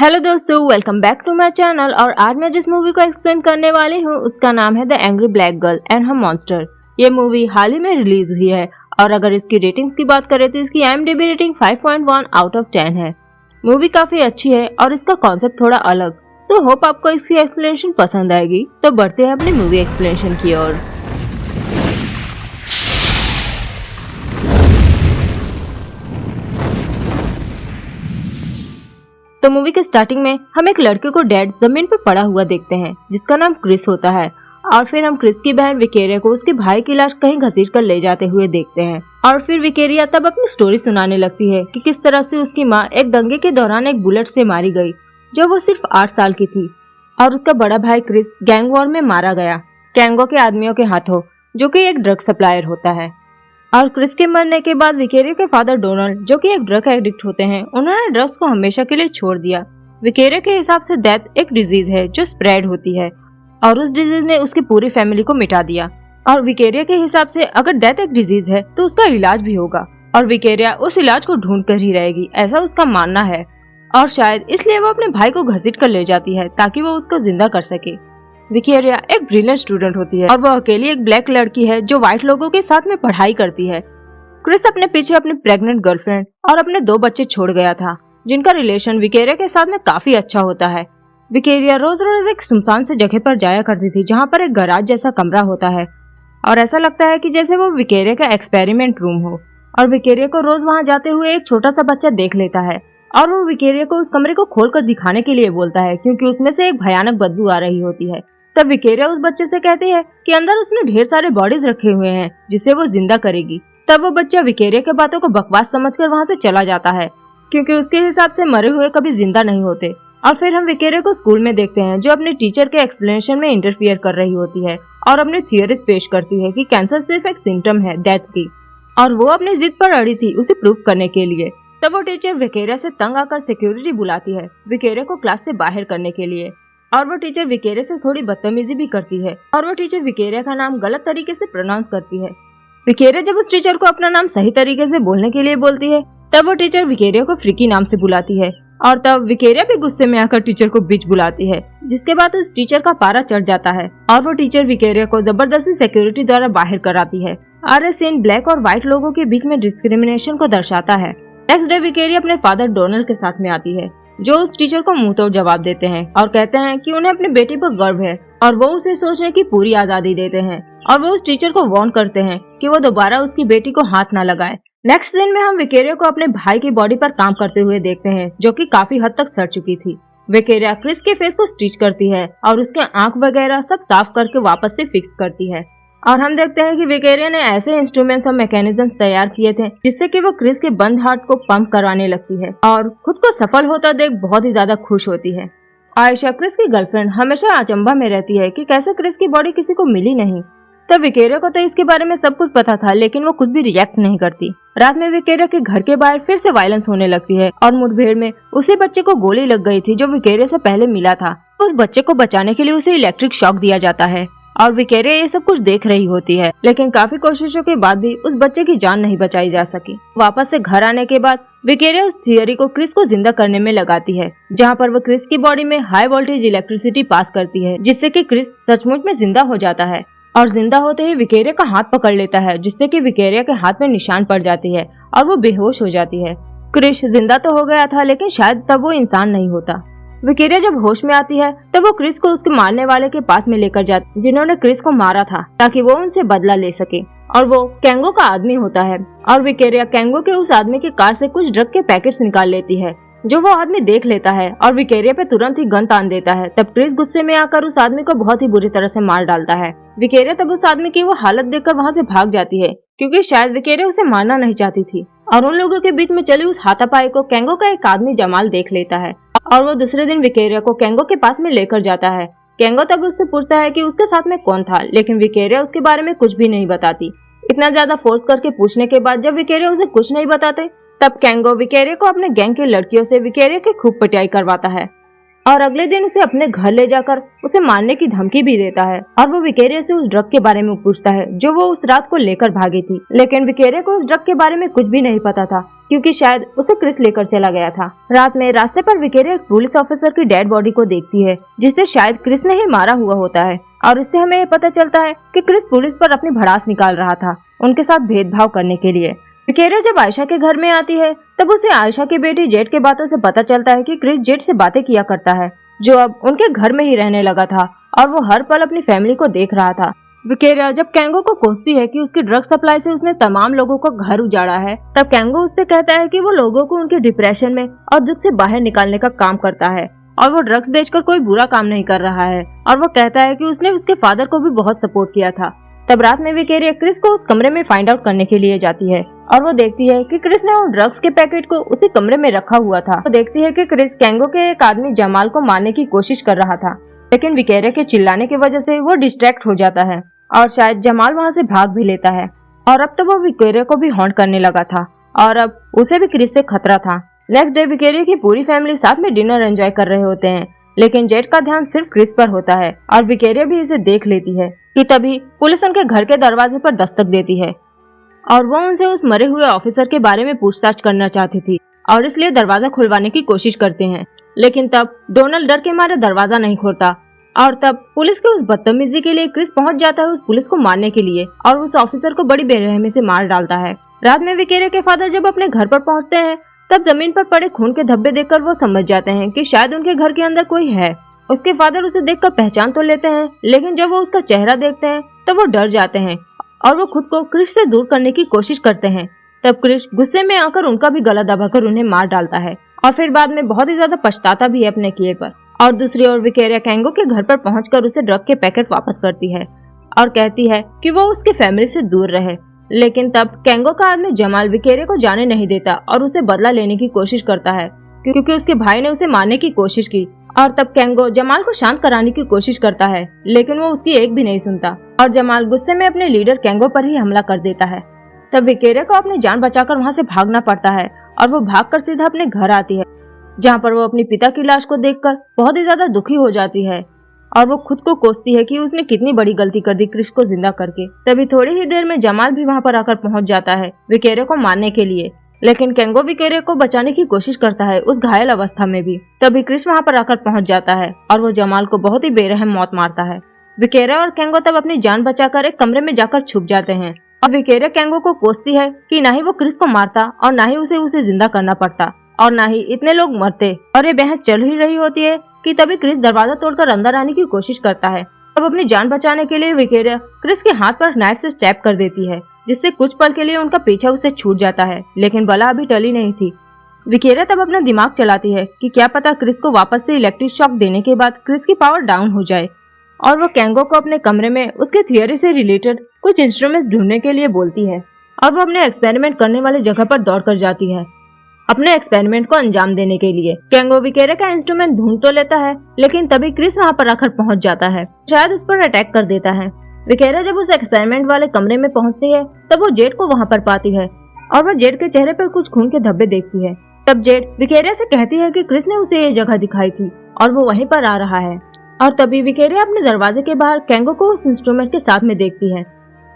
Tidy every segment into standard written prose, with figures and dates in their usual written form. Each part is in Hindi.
हेलो दोस्तों, welcome back to my channel. और आज मैं जिस मूवी को एक्सप्लेन करने वाली हूँ उसका नाम है the angry black girl and her monster. ये मूवी हाल ही में रिलीज हुई है और अगर इसकी रेटिंग्स की बात करें तो इसकी IMDb रेटिंग 5.1 आउट ऑफ 10 है। मूवी काफी अच्छी है और इसका कॉन्सेप्ट थोड़ा अलग, तो होप आपको इसकी एक्सप्लेनेशन पसंद आएगी। तो बढ़ते हैं अपनी मूवी एक्सप्लेनेशन की ओर। तो मूवी के स्टार्टिंग में हम एक लड़के को डेड जमीन पर पड़ा हुआ देखते हैं जिसका नाम क्रिस होता है। और फिर हम क्रिस की बहन विकेरिया को उसके भाई की लाश कहीं घसीट कर ले जाते हुए देखते हैं। और फिर विकेरिया तब अपनी स्टोरी सुनाने लगती है कि किस तरह से उसकी माँ एक दंगे के दौरान एक बुलेट से मारी गई जब वो सिर्फ 8 साल की थी, और उसका बड़ा भाई क्रिस गैंग वॉर में मारा गया कैंगो के आदमियों के हाथों, जो कि एक ड्रग सप्लायर होता है। और क्रिस के मरने के बाद विकेरिया के फादर डोनाल्ड, जो कि एक ड्रग एडिक्ट होते हैं, उन्होंने ड्रग्स को हमेशा के लिए छोड़ दिया। विकेरिया के हिसाब से डेथ एक डिजीज है जो स्प्रेड होती है और उस डिजीज ने उसकी पूरी फैमिली को मिटा दिया। और विकेरिया के हिसाब से अगर डेथ एक डिजीज है तो उसका इलाज भी होगा और विकेरिया उस इलाज को ढूंढ कर ही रहेगी, ऐसा उसका मानना है। और शायद इसलिए वो अपने भाई को घसीट कर ले जाती है ताकि वो उसको जिंदा कर सके। विकेरिया एक ब्रिलियंट स्टूडेंट होती है और वो अकेली एक ब्लैक लड़की है जो व्हाइट लोगों के साथ में पढ़ाई करती है। क्रिस अपने पीछे अपनी प्रेग्नेंट गर्लफ्रेंड और अपने 2 बच्चे छोड़ गया था जिनका रिलेशन विकेरिया के साथ में काफी अच्छा होता है। विकेरिया रोज रोज एक सुनसान से जगह पर जाया करती थी जहाँ पर एक गराज जैसा कमरा होता है और ऐसा लगता है कि जैसे वो विकेरिया का एक्सपेरिमेंट रूम हो। और विकेरिया को रोज वहाँ जाते हुए एक छोटा सा बच्चा देख लेता है और वो विकेरिया को उस कमरे को खोल कर दिखाने के लिए बोलता है क्योंकि उसमें से एक भयानक बदबू आ रही होती है। तब विकेरिया उस बच्चे से कहती है कि अंदर उसने ढेर सारे बॉडीज रखे हुए हैं जिसे वो जिंदा करेगी। तब वो बच्चा विकेरिया के बातों को बकवास समझकर वहाँ से चला जाता है क्योंकि उसके हिसाब से मरे हुए कभी जिंदा नहीं होते। और फिर हम विकेरिया को स्कूल में देखते हैं जो अपने टीचर के एक्सप्लेनेशन में इंटरफियर कर रही होती है और अपनी थियरीज पेश करती है कि कैंसर सिर्फ एक सिम्टम है डेथ की, और वो अपनी जिद पर अड़ी थी उसे प्रूव करने के लिए। तब वो टीचर विकेरिया से तंग आकर सिक्योरिटी बुलाती है विकेरिया को क्लास से बाहर करने के लिए। और वो टीचर विकेरिया से थोड़ी बदतमीजी भी करती है और वो टीचर विकेरिया का नाम गलत तरीके से प्रोनाउंस करती है। विकेरिया जब उस टीचर को अपना नाम सही तरीके से बोलने के लिए बोलती है तब वो टीचर विकेरिया को फ्रीकी नाम से बुलाती है और तब विकेरिया भी गुस्से में आकर टीचर को बिच बुलाती है, जिसके बाद उस टीचर का पारा चढ़ जाता है और वो टीचर विकेरिया को जबरदस्ती सिक्योरिटी द्वारा बाहर कराती है। और ये सीन ब्लैक और व्हाइट लोगों के बीच में डिस्क्रिमिनेशन को दर्शाता है। नेक्स्ट डे विकेरिया अपने फादर डोनाल्ड के साथ में आती है जो उस टीचर को मुंह तोड़ जवाब देते हैं और कहते हैं कि उन्हें अपनी बेटी पर गर्व है और वो उसे सोचने की पूरी आजादी देते हैं। और वो उस टीचर को वार्न करते हैं कि वो दोबारा उसकी बेटी को हाथ न लगाए। नेक्स्ट दिन में हम विकेरिया को अपने भाई की बॉडी पर काम करते हुए देखते हैं जो कि काफी हद तक सड़ चुकी थी। विकेरिया क्रिस के फेस को स्टिच करती है और उसके आंख वगैरह सब साफ करके वापस से फिक्स करती है। और हम देखते हैं कि विकेरिया ने ऐसे इंस्ट्रूमेंट्स और मैकेनिज्म तैयार किए थे जिससे कि वो क्रिस के बंद हार्ट को पंप करवाने लगती है और खुद को सफल होता देख बहुत ही ज्यादा खुश होती है। आयशा क्रिस की गर्लफ्रेंड हमेशा अचंभा में रहती है कि कैसे क्रिस की बॉडी किसी को मिली नहीं। तब विकेरिया को तो इसके बारे में सब कुछ पता था लेकिन वो कुछ भी रिएक्ट नहीं करती। रात में विकेरिया के घर के बाहर फिर से वायलेंस होने लगती है और मुठभेड़ में उसी बच्चे को गोली लग गई थी जो विकेरिया से पहले मिला था। उस बच्चे को बचाने के लिए उसे इलेक्ट्रिक शॉक दिया जाता है और विकेरिया ये सब कुछ देख रही होती है लेकिन काफी कोशिशों के बाद भी उस बच्चे की जान नहीं बचाई जा सकी। वापस से घर आने के बाद विकेरिया उस थियरी को क्रिस को जिंदा करने में लगाती है जहाँ पर वो क्रिस की बॉडी में हाई वोल्टेज इलेक्ट्रिसिटी पास करती है जिससे कि क्रिस सचमुच में जिंदा हो जाता है। और जिंदा होते ही विकेरिया का हाथ पकड़ लेता है जिससे कि विकेरिया के हाथ में निशान पड़ जाती है और वो बेहोश हो जाती है। क्रिस जिंदा तो हो गया था लेकिन शायद तब वो इंसान नहीं होता। विकेरिया जब होश में आती है तब वो क्रिस को उसके मारने वाले के पास में लेकर जाती जिन्होंने क्रिस को मारा था ताकि वो उनसे बदला ले सके, और वो कैंगो का आदमी होता है। और विकेरिया कैंगो के उस आदमी की कार से कुछ ड्रग के पैकेट्स निकाल लेती है जो वो आदमी देख लेता है और विकेरिया पे तुरंत ही गन तान देता है। तब क्रिस गुस्से में आकर उस आदमी को बहुत ही बुरी तरह से मार डालता है। विकेरिया तब उस आदमी की वो हालत देखकर वहाँ से भाग जाती है क्योंकि शायद विकेरिया उसे मारना नहीं चाहती थी। और उन लोगों के बीच में चली उस हाथापाई को कैंगो का एक आदमी जमाल देख लेता है और वो दूसरे दिन विकेरिया को कैंगो के पास में लेकर जाता है। कैंगो तब उससे पूछता है कि उसके साथ में कौन था लेकिन विकेरिया उसके बारे में कुछ भी नहीं बताती। इतना ज्यादा फोर्स करके पूछने के बाद जब विकेरिया उसे कुछ नहीं बताते तब कैंगो विकेरिया को अपने गैंग की लड़कियों से विकेरिया की खूब पिटाई करवाता है और अगले दिन उसे अपने घर ले जाकर उसे मारने की धमकी भी देता है। और वो विकेरिया से उस ड्रग के बारे में पूछता है जो वो उस रात को लेकर भागी थी, लेकिन विकेरिया को उस ड्रग के बारे में कुछ भी नहीं पता था क्योंकि शायद उसे क्रिस लेकर चला गया था। रात में रास्ते पर विकेरिया एक पुलिस ऑफिसर की डेड बॉडी को देखती है जिसे शायद क्रिस ने ही मारा हुआ होता है, और इससे हमें ये पता चलता है कि क्रिस पुलिस पर अपनी भड़ास निकाल रहा था उनके साथ भेदभाव करने के लिए। विकेरिया जब आयशा के घर में आती है तब उसे आयशा की बेटी जेड के बातों से पता चलता है कि क्रिस जेड से बातें किया करता है, जो अब उनके घर में ही रहने लगा था और वो हर पल अपनी फैमिली को देख रहा था। विकेरिया जब कैंगो को कोसती है कि उसकी ड्रग सप्लाई से उसने तमाम लोगों को घर उजाड़ा है, तब कैंगो उससे कहता है कि वो लोगों को उनके डिप्रेशन में और दुख से बाहर निकालने का काम करता है और वो ड्रग्स बेचकर कोई बुरा काम नहीं कर रहा है, और वो कहता है कि उसने उसके फादर को भी बहुत सपोर्ट किया था। तब रात में विकेरिया क्रिस को उस कमरे में फाइंड आउट करने के लिए जाती है और वो देखती है कि क्रिस ने उन ड्रग्स के पैकेट को उसी कमरे में रखा हुआ था। वो देखती है कि क्रिस कैंगो के एक आदमी जमाल को मारने की कोशिश कर रहा था, लेकिन विकेरिया के चिल्लाने की वजह से वो डिस्ट्रैक्ट हो जाता है और शायद जमाल वहाँ से भाग भी लेता है। और अब तो वो विकेरिया को भी हॉन्ट करने लगा था और अब उसे भी क्रिस से खतरा था। नेक्स्ट डे विकेरिया की पूरी फैमिली साथ में डिनर एंजॉय कर रहे होते हैं, लेकिन जेड का ध्यान सिर्फ क्रिस पर होता है और विकेरिया भी इसे देख लेती है कि तभी पुलिस उनके घर के दरवाजे पर दस्तक देती है और वो उनसे उस मरे हुए ऑफिसर के बारे में पूछताछ करना चाहती थी और इसलिए दरवाजा खुलवाने की कोशिश करते हैं, लेकिन तब डोनाल्ड डर के मारे दरवाजा नहीं खोलता और तब पुलिस के उस बदतमीजी के लिए क्रिस पहुंच जाता है उस पुलिस को मारने के लिए और उस ऑफिसर को बड़ी बेरहमी से मार डालता है। रात में विकेरिया के फादर जब अपने घर पर पहुंचते हैं तब जमीन पर पड़े खून के धब्बे देखकर वो समझ जाते हैं कि शायद उनके घर के अंदर कोई है। उसके फादर उसे देखकर पहचान तो लेते हैं, लेकिन जब वो उसका चेहरा देखते हैं तब वो डर जाते हैं और वो खुद को क्रिस से दूर करने की कोशिश करते हैं। तब क्रिस गुस्से में आकर उनका भी गला दबाकर उन्हें मार डालता है और फिर बाद में बहुत ही ज्यादा पछताता भी है अपने किए पर। और दूसरी ओर विकेरिया कैंगो के घर पर पहुंचकर उसे ड्रग के पैकेट वापस करती है और कहती है कि वो उसके फैमिली से दूर रहे, लेकिन तब कैंगो का आदमी जमाल विकेरिया को जाने नहीं देता और उसे बदला लेने की कोशिश करता है क्योंकि उसके भाई ने उसे मारने की कोशिश की। और तब कैंगो जमाल को शांत कराने की कोशिश करता है, लेकिन वो उसकी एक भी नहीं सुनता और जमाल गुस्से में अपने लीडर कैंगो पर ही हमला कर देता है। तब विकेरिया को अपनी जान बचाकर वहाँ से भागना पड़ता है और वो भागकर सीधा अपने घर आती है, जहाँ पर वो अपने पिता की लाश को देखकर बहुत ही ज्यादा दुखी हो जाती है और वो खुद को कोसती है कि उसने कितनी बड़ी गलती कर दी क्रिस को जिंदा करके। तभी थोड़ी ही देर में जमाल भी वहाँ पर आकर पहुँच जाता है विकेरिया को मारने के लिए, लेकिन कैंगो विकेरिया को बचाने की कोशिश करता है उस घायल अवस्था में भी। तभी क्रिस वहाँ पर आकर पहुँच जाता है और वो जमाल को बहुत ही बेरहम मौत मारता है। विकेरिया और कैंगो तब अपनी जान बचाकर एक कमरे में जाकर छुप जाते हैं और विकेरिया कैंगो को कोसती है कि ना ही वो क्रिस को मारता और ना ही उसे जिंदा करना पड़ता और ना ही इतने लोग मरते। और ये बहस चल ही रही होती है कि तभी क्रिस दरवाजा तोड़कर अंदर आने की कोशिश करता है। अब अपनी जान बचाने के लिए विकेरिया क्रिस के हाथ पर नाइफ से स्टैब कर देती है, जिससे कुछ पल के लिए उनका पीछा उसे छूट जाता है, लेकिन बला अभी टली नहीं थी। विकेरिया तब अपना दिमाग चलाती है कि क्या पता क्रिस को वापस से इलेक्ट्रिक शॉक देने के बाद क्रिस की पावर डाउन हो जाए, और वो कैंगो को अपने कमरे में उसके थियोरी से रिलेटेड कुछ इंस्ट्रूमेंट्स ढूंढने के लिए बोलती है और वो अपने एक्सपेरिमेंट करने वाली जगह पर दौड़ कर जाती है अपने एक्सपेरिमेंट को अंजाम देने के लिए। कैंगो विकेरिया का इंस्ट्रूमेंट ढूंढ तो लेता है, लेकिन तभी क्रिस वहाँ पर आकर पहुँच जाता है, शायद उस पर अटैक कर देता है। विकेरिया जब उस एक्सपेरिमेंट वाले कमरे में पहुँचती है तब वो जेड को वहाँ पर पाती है और वो जेड के चेहरे पर कुछ खून के धब्बे देखती है। तब जेड विकेरिया से कहती है कि क्रिस ने उसे ये जगह दिखाई थी और वो वहीं पर आ रहा है। और तभी विकेरिया अपने दरवाजे के बाहर कैंगो को उस इंस्ट्रूमेंट के साथ में देखती है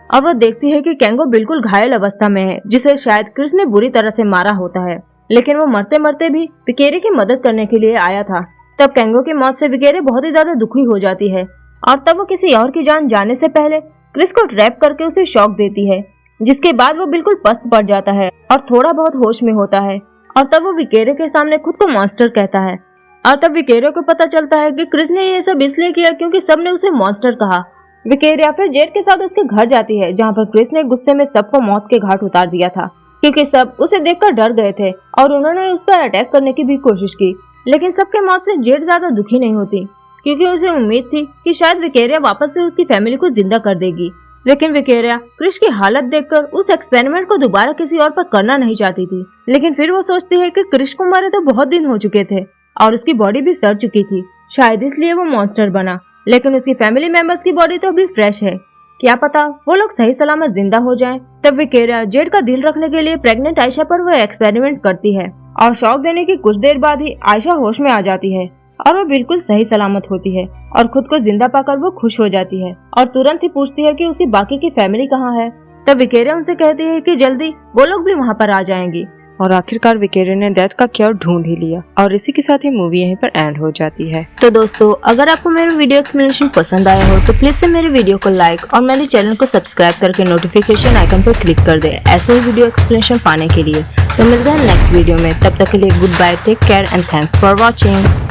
और वो देखती है कि कैंगो बिल्कुल घायल अवस्था में है, जिसे शायद क्रिस ने बुरी तरह से मारा होता है, लेकिन वो मरते मरते भी विकेरिया की मदद करने के लिए आया था। तब कैंगो की मौत से विकेरिया बहुत ही ज्यादा दुखी हो जाती है और तब वो किसी और की जान जाने से पहले क्रिस को ट्रैप करके उसे शॉक देती है, जिसके बाद वो बिल्कुल पस्त पड़ जाता है और थोड़ा बहुत होश में होता है। और तब वो विकेरिया के सामने खुद को मॉन्स्टर कहता है और तब विकेरिया को पता चलता है कि क्रिस ने ये सब इसलिए किया क्योंकि सबने उसे मॉन्स्टर कहा। विकेरिया फिर जेड के साथ उसके घर जाती है, जहाँ पर क्रिस ने गुस्से में सबको मौत के घाट उतार दिया था, क्योंकि सब उसे देखकर डर गए थे और उन्होंने उस पर अटैक करने की भी कोशिश की। लेकिन सबके मौत से जेड ज्यादा दुखी नहीं होती, क्योंकि उसे उम्मीद थी कि शायद विकेरिया वापस से उसकी फैमिली को जिंदा कर देगी। लेकिन विकेरिया क्रिस की हालत देखकर उस एक्सपेरिमेंट को दोबारा किसी और पर करना नहीं चाहती थी। लेकिन फिर वो सोचती है कि क्रिस को मारे तो बहुत दिन हो चुके थे और उसकी बॉडी भी सड़ चुकी थी, शायद इसलिए वो मॉन्स्टर बना। लेकिन उसकी फैमिली मेंबर्स की बॉडी तो अभी फ्रेश है, क्या पता वो लोग सही सलामत जिंदा हो जाएं। तब विकेरिया जेड का दिल रखने के लिए प्रेग्नेंट आयशा पर वो एक्सपेरिमेंट करती है और शॉक देने की कुछ देर बाद ही आयशा होश में आ जाती है और वो बिल्कुल सही सलामत होती है और खुद को जिंदा पाकर वो खुश हो जाती है और तुरंत ही पूछती है कि उसकी बाकी की फैमिली कहाँ है। तब विकेरिया उनसे कहती है कि जल्दी वो लोग भी वहाँ पर आ जाएंगी। और आखिरकार विकेरे ने डेथ का क्योर ढूंढ ही लिया। और इसी के साथ ही मूवी यहीं पर एंड हो जाती है। तो दोस्तों, अगर आपको मेरा वीडियो एक्सप्लेनेशन पसंद आया हो तो प्लीज से मेरे वीडियो को लाइक और मेरे चैनल को सब्सक्राइब करके नोटिफिकेशन आइकन पर क्लिक कर दे ऐसे ही वीडियो एक्सप्लेनेशन पाने के लिए। तो मिलते हैं नेक्स्ट वीडियो में, तब तक के लिए goodbye, take care and thanks for watching.